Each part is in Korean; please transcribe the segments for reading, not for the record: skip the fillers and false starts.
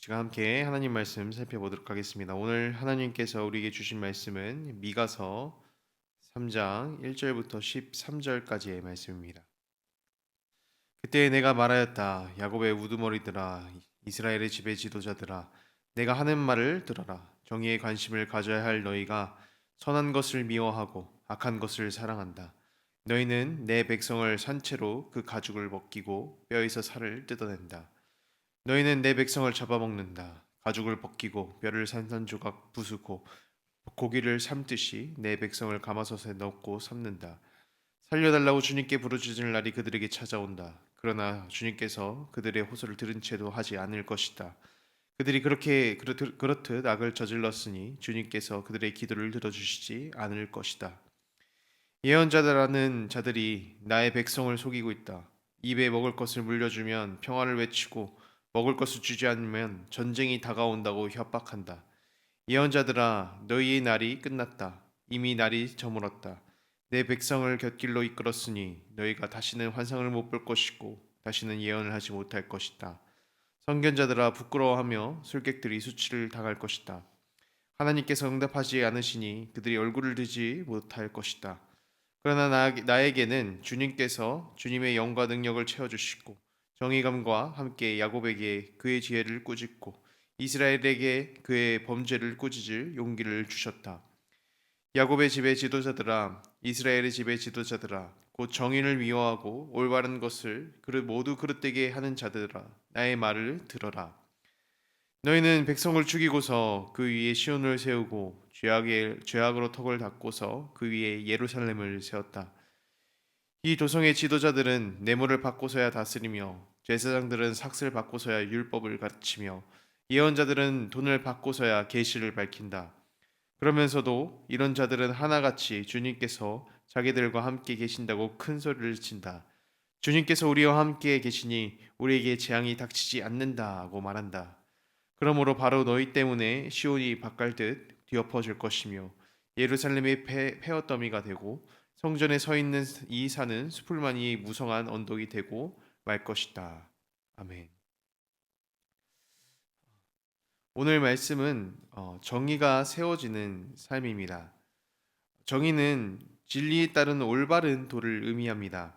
시간 함께 하나님 말씀 살펴보도록 하겠습니다. 오늘 하나님께서 우리에게 주신 말씀은 미가서 3장 1절부터 13절까지의 말씀입니다. 그때 내가 말하였다. 야곱의 우두머리들아, 이스라엘의 지배 지도자들아, 내가 하는 말을 들어라. 정의에 관심을 가져야 할 너희가 선한 것을 미워하고 악한 것을 사랑한다. 너희는 내 백성을 산채로 그 가죽을 벗기고 뼈에서 살을 뜯어낸다. 너희는 내 백성을 잡아먹는다. 가죽을 벗기고 뼈를 산산조각 부수고 고기를 삶듯이 내 백성을 가마솥에 넣고 삶는다. 살려달라고 주님께 부르짖을 날이 그들에게 찾아온다. 그러나 주님께서 그들의 호소를 들은 채도 하지 않을 것이다. 그들이 그렇듯 악을 저질렀으니 주님께서 그들의 기도를 들어주시지 않을 것이다. 예언자들하는 자들이 나의 백성을 속이고 있다. 입에 먹을 것을 물려주면 평화를 외치고 먹을 것을 주지 않으면 전쟁이 다가온다고 협박한다. 예언자들아, 너희의 날이 끝났다. 이미 날이 저물었다. 내 백성을 곁길로 이끌었으니 너희가 다시는 환상을 못 볼 것이고 다시는 예언을 하지 못할 것이다. 선견자들아, 부끄러워하며 술객들이 수치를 당할 것이다. 하나님께서 응답하지 않으시니 그들이 얼굴을 들지 못할 것이다. 그러나 나에게는 주님께서 주님의 영과 능력을 채워주시고 정의감과 함께 야곱에게 그의 지혜를 꾸짖고 이스라엘에게 그의 범죄를 꾸짖을 용기를 주셨다. 야곱의 집의 지도자들아, 이스라엘의 집의 지도자들아, 곧 정의를 미워하고 올바른 것을 모두 그릇되게 하는 자들아, 나의 말을 들어라. 너희는 백성을 죽이고서 그 위에 시온을 세우고 죄악으로 턱을 닫고서 그 위에 예루살렘을 세웠다. 이 도성의 지도자들은 뇌물을 받고서야 다스리며 제사장들은 삭슬 받고서야 율법을 가르치며 예언자들은 돈을 받고서야 계시를 밝힌다. 그러면서도 이런 자들은 하나같이 주님께서 자기들과 함께 계신다고 큰 소리를 친다. 주님께서 우리와 함께 계시니 우리에게 재앙이 닥치지 않는다고 말한다. 그러므로 바로 너희 때문에 시온이 바깔듯 뒤엎어질 것이며 예루살렘이 폐허더미가 되고 성전에 서 있는 이 산은 수풀만이 무성한 언덕이 되고 말 것이다. 아멘. 오늘 말씀은 정의가 세워지는 삶입니다. 정의는 진리에 따른 올바른 도를 의미합니다.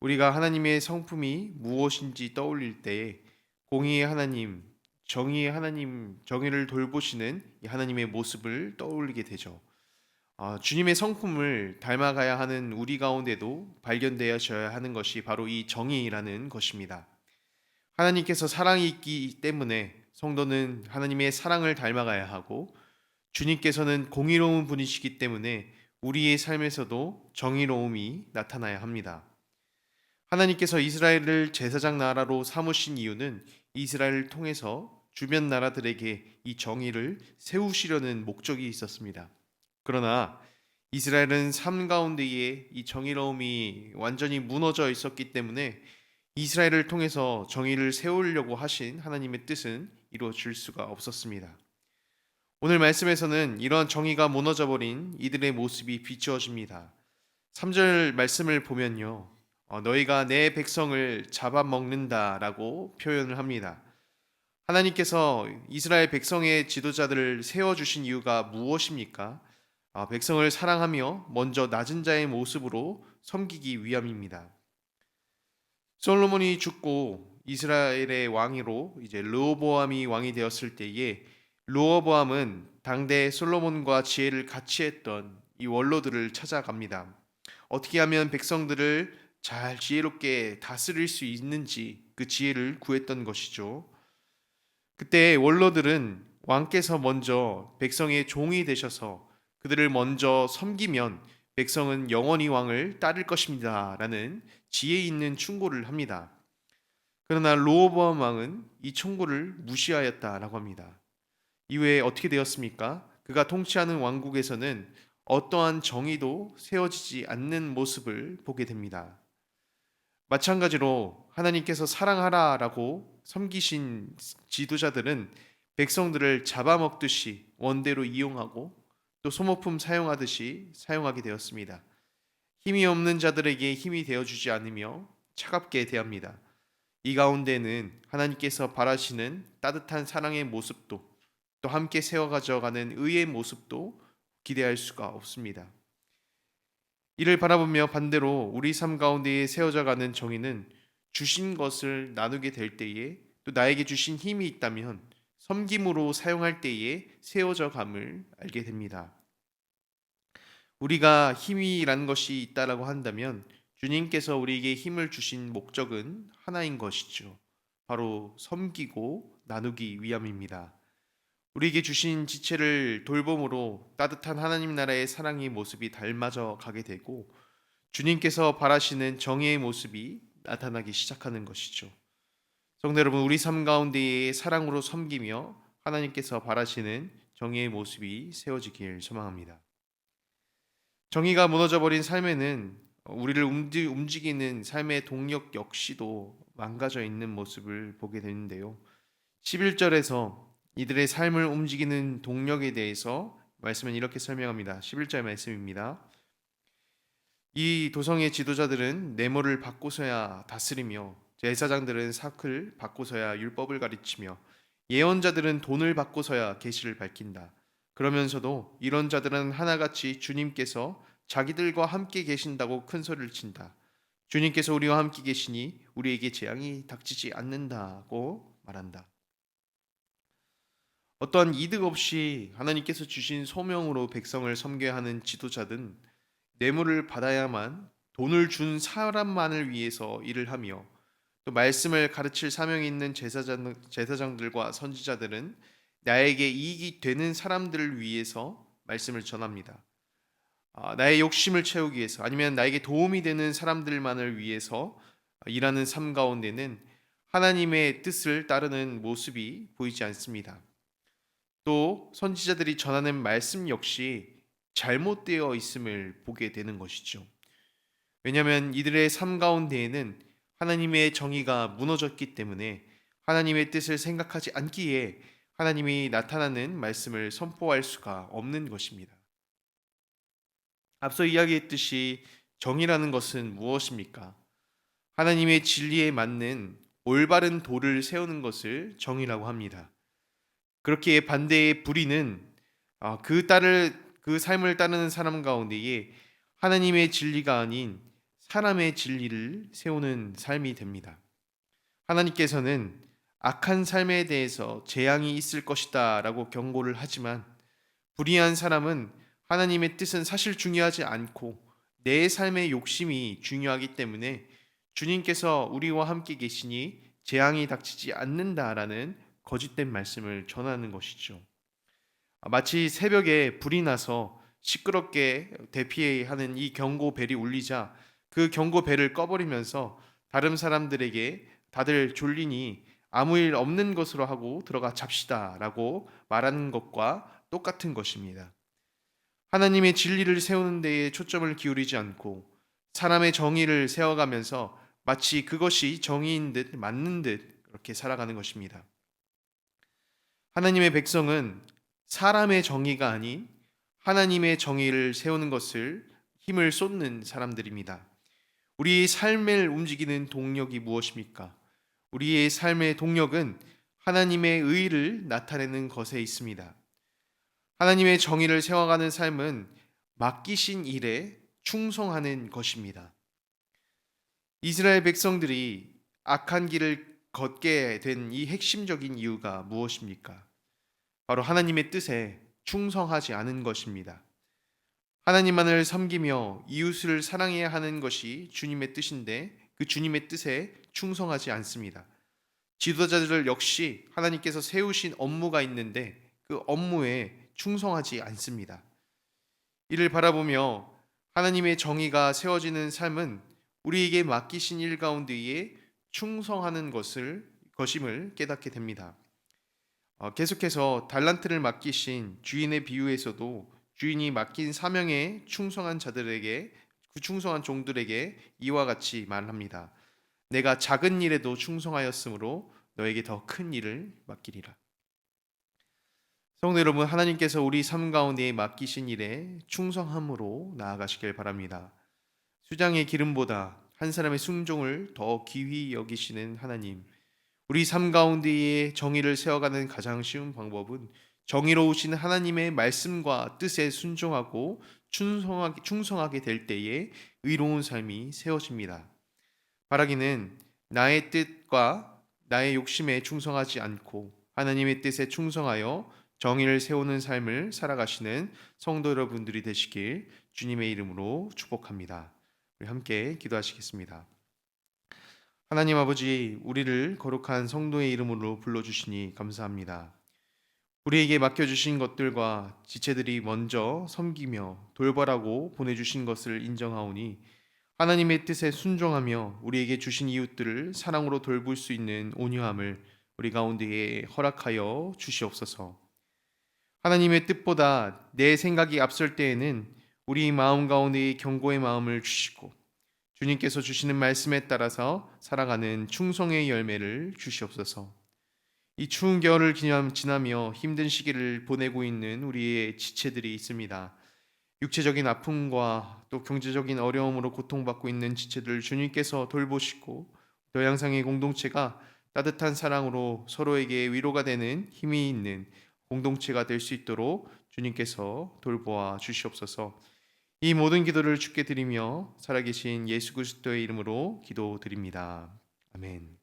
우리가 하나님의 성품이 무엇인지 떠올릴 때 공의의 하나님, 정의의 하나님, 정의를 돌보시는 이 하나님의 모습을 떠올리게 되죠. 주님의 성품을 닮아가야 하는 우리 가운데도 발견되어져야 하는 것이 바로 이 정의라는 것입니다. 하나님께서 사랑이 있기 때문에 성도는 하나님의 사랑을 닮아가야 하고 주님께서는 공의로운 분이시기 때문에 우리의 삶에서도 정의로움이 나타나야 합니다. 하나님께서 이스라엘을 제사장 나라로 삼으신 이유는 이스라엘을 통해서 주변 나라들에게 이 정의를 세우시려는 목적이 있었습니다. 그러나 이스라엘은 삶 가운데에 이 정의로움이 완전히 무너져 있었기 때문에 이스라엘을 통해서 정의를 세우려고 하신 하나님의 뜻은 이루어질 수가 없었습니다. 오늘 말씀에서는 이러한 정의가 무너져 버린 이들의 모습이 비추어집니다. 3절 말씀을 보면요. 너희가 내 백성을 잡아먹는다라고 표현을 합니다. 하나님께서 이스라엘 백성의 지도자들을 세워주신 이유가 무엇입니까? 백성을 사랑하며 먼저 낮은 자의 모습으로 섬기기 위함입니다. 솔로몬이 죽고 이스라엘의 왕으로 이제 르호보암이 왕이 되었을 때에 르호보암은 당대 솔로몬과 지혜를 같이 했던 이 원로들을 찾아갑니다. 어떻게 하면 백성들을 잘 지혜롭게 다스릴 수 있는지 그 지혜를 구했던 것이죠. 그때 원로들은 왕께서 먼저 백성의 종이 되셔서 그들을 먼저 섬기면 백성은 영원히 왕을 따를 것입니다. 라는 지혜 있는 충고를 합니다. 그러나 르호보암 왕은 이 충고를 무시하였다라고 합니다. 이후에 어떻게 되었습니까? 그가 통치하는 왕국에서는 어떠한 정의도 세워지지 않는 모습을 보게 됩니다. 마찬가지로 하나님께서 사랑하라라고 섬기신 지도자들은 백성들을 잡아먹듯이 원대로 이용하고 또 소모품 사용하듯이 사용하게 되었습니다. 힘이 없는 자들에게 힘이 되어주지 않으며 차갑게 대합니다. 이 가운데는 하나님께서 바라시는 따뜻한 사랑의 모습도 또 함께 세워가져가는 의의 모습도 기대할 수가 없습니다. 이를 바라보며 반대로 우리 삶 가운데에 세워져가는 정의는 주신 것을 나누게 될 때에 또 나에게 주신 힘이 있다면 섬김으로 사용할 때에 세워져 감을 알게 됩니다. 우리가 힘이라는 것이 있다라고 한다면 주님께서 우리에게 힘을 주신 목적은 하나인 것이죠. 바로 섬기고 나누기 위함입니다. 우리에게 주신 지체를 돌봄으로 따뜻한 하나님 나라의 사랑의 모습이 닮아져 가게 되고 주님께서 바라시는 정의의 모습이 나타나기 시작하는 것이죠. 성도 여러분, 우리 삶 가운데에 사랑으로 섬기며 하나님께서 바라시는 정의의 모습이 세워지길 소망합니다. 정의가 무너져 버린 삶에는 우리를 움직이는 삶의 동력 역시도 망가져 있는 모습을 보게 되는데요. 11절에서 이들의 삶을 움직이는 동력에 대해서 말씀은 이렇게 설명합니다. 11절 말씀입니다. 이 도성의 지도자들은 뇌물을 받고서야 다스리며 제사장들은 사클 받고서야 율법을 가르치며 예언자들은 돈을 받고서야 계시를 밝힌다. 그러면서도 이런 자들은 하나같이 주님께서 자기들과 함께 계신다고 큰 소리를 친다. 주님께서 우리와 함께 계시니 우리에게 재앙이 닥치지 않는다고 말한다. 어떠한 이득 없이 하나님께서 주신 소명으로 백성을 섬겨야 하는 지도자든 뇌물을 받아야만 돈을 준 사람만을 위해서 일을 하며 또 말씀을 가르칠 사명이 있는 제사장들과 선지자들은 나에게 이익이 되는 사람들을 위해서 말씀을 전합니다. 나의 욕심을 채우기 위해서 아니면 나에게 도움이 되는 사람들만을 위해서 일하는 삶 가운데는 하나님의 뜻을 따르는 모습이 보이지 않습니다. 또 선지자들이 전하는 말씀 역시 잘못되어 있음을 보게 되는 것이죠. 왜냐하면 이들의 삶 가운데에는 하나님의 정의가 무너졌기 때문에 하나님의 뜻을 생각하지 않기에 하나님이 나타나는 말씀을 선포할 수가 없는 것입니다. 앞서 이야기했듯이 정의라는 것은 무엇입니까? 하나님의 진리에 맞는 올바른 도를 세우는 것을 정의라고 합니다. 그렇기에 반대의 불의는 그 삶을 따르는 사람 가운데에 하나님의 진리가 아닌 사람의 진리를 세우는 삶이 됩니다. 하나님께서는 악한 삶에 대해서 재앙이 있을 것이다 라고 경고를 하지만 불의한 사람은 하나님의 뜻은 사실 중요하지 않고 내 삶의 욕심이 중요하기 때문에 주님께서 우리와 함께 계시니 재앙이 닥치지 않는다라는 거짓된 말씀을 전하는 것이죠. 마치 새벽에 불이 나서 시끄럽게 대피하는 이 경고벨이 울리자 그 경고벨을 꺼버리면서 다른 사람들에게 다들 졸리니 아무 일 없는 것으로 하고 들어가 잡시다 라고 말하는 것과 똑같은 것입니다. 하나님의 진리를 세우는 데에 초점을 기울이지 않고 사람의 정의를 세워가면서 마치 그것이 정의인 듯 맞는 듯 그렇게 살아가는 것입니다. 하나님의 백성은 사람의 정의가 아닌 하나님의 정의를 세우는 것을 힘을 쏟는 사람들입니다. 우리의 삶을 움직이는 동력이 무엇입니까? 우리의 삶의 동력은 하나님의 의를 나타내는 것에 있습니다. 하나님의 정의를 세워가는 삶은 맡기신 일에 충성하는 것입니다. 이스라엘 백성들이 악한 길을 걷게 된 이 핵심적인 이유가 무엇입니까? 바로 하나님의 뜻에 충성하지 않은 것입니다. 하나님만을 섬기며 이웃을 사랑해야 하는 것이 주님의 뜻인데 그 주님의 뜻에 충성하지 않습니다. 지도자들 역시 하나님께서 세우신 업무가 있는데 그 업무에 충성하지 않습니다. 이를 바라보며 하나님의 정의가 세워지는 삶은 우리에게 맡기신 일 가운데에 충성하는 것임을 깨닫게 됩니다. 계속해서 달란트를 맡기신 주인의 비유에서도 주인이 맡긴 사명에 충성한 자들에게 그 충성한 종들에게 이와 같이 말합니다. 내가 작은 일에도 충성하였으므로 너에게 더 큰 일을 맡기리라. 성도 여러분, 하나님께서 우리 삶 가운데 맡기신 일에 충성함으로 나아가시길 바랍니다. 수장의 기름보다 한 사람의 순종을 더 귀히 여기시는 하나님. 우리 삶 가운데에 정의를 세워가는 가장 쉬운 방법은 정의로우신 하나님의 말씀과 뜻에 순종하고 충성하게 될 때에 의로운 삶이 세워집니다. 바라기는 나의 뜻과 나의 욕심에 충성하지 않고 하나님의 뜻에 충성하여 정의를 세우는 삶을 살아가시는 성도 여러분들이 되시길 주님의 이름으로 축복합니다. 우리 함께 기도하시겠습니다. 하나님 아버지, 우리를 거룩한 성도의 이름으로 불러주시니 감사합니다. 우리에게 맡겨주신 것들과 지체들이 먼저 섬기며 돌보라고 보내주신 것을 인정하오니 하나님의 뜻에 순종하며 우리에게 주신 이웃들을 사랑으로 돌볼 수 있는 온유함을 우리 가운데에 허락하여 주시옵소서. 하나님의 뜻보다 내 생각이 앞설 때에는 우리 마음 가운데에 경고의 마음을 주시고 주님께서 주시는 말씀에 따라서 살아가는 충성의 열매를 주시옵소서. 이 추운 겨울을 지나며 힘든 시기를 보내고 있는 우리의 지체들이 있습니다. 육체적인 아픔과 또 경제적인 어려움으로 고통받고 있는 지체들을 주님께서 돌보시고 또 양상의 공동체가 따뜻한 사랑으로 서로에게 위로가 되는 힘이 있는 공동체가 될 수 있도록 주님께서 돌보아 주시옵소서. 이 모든 기도를 주께 드리며 살아계신 예수 그리스도의 이름으로 기도드립니다. 아멘.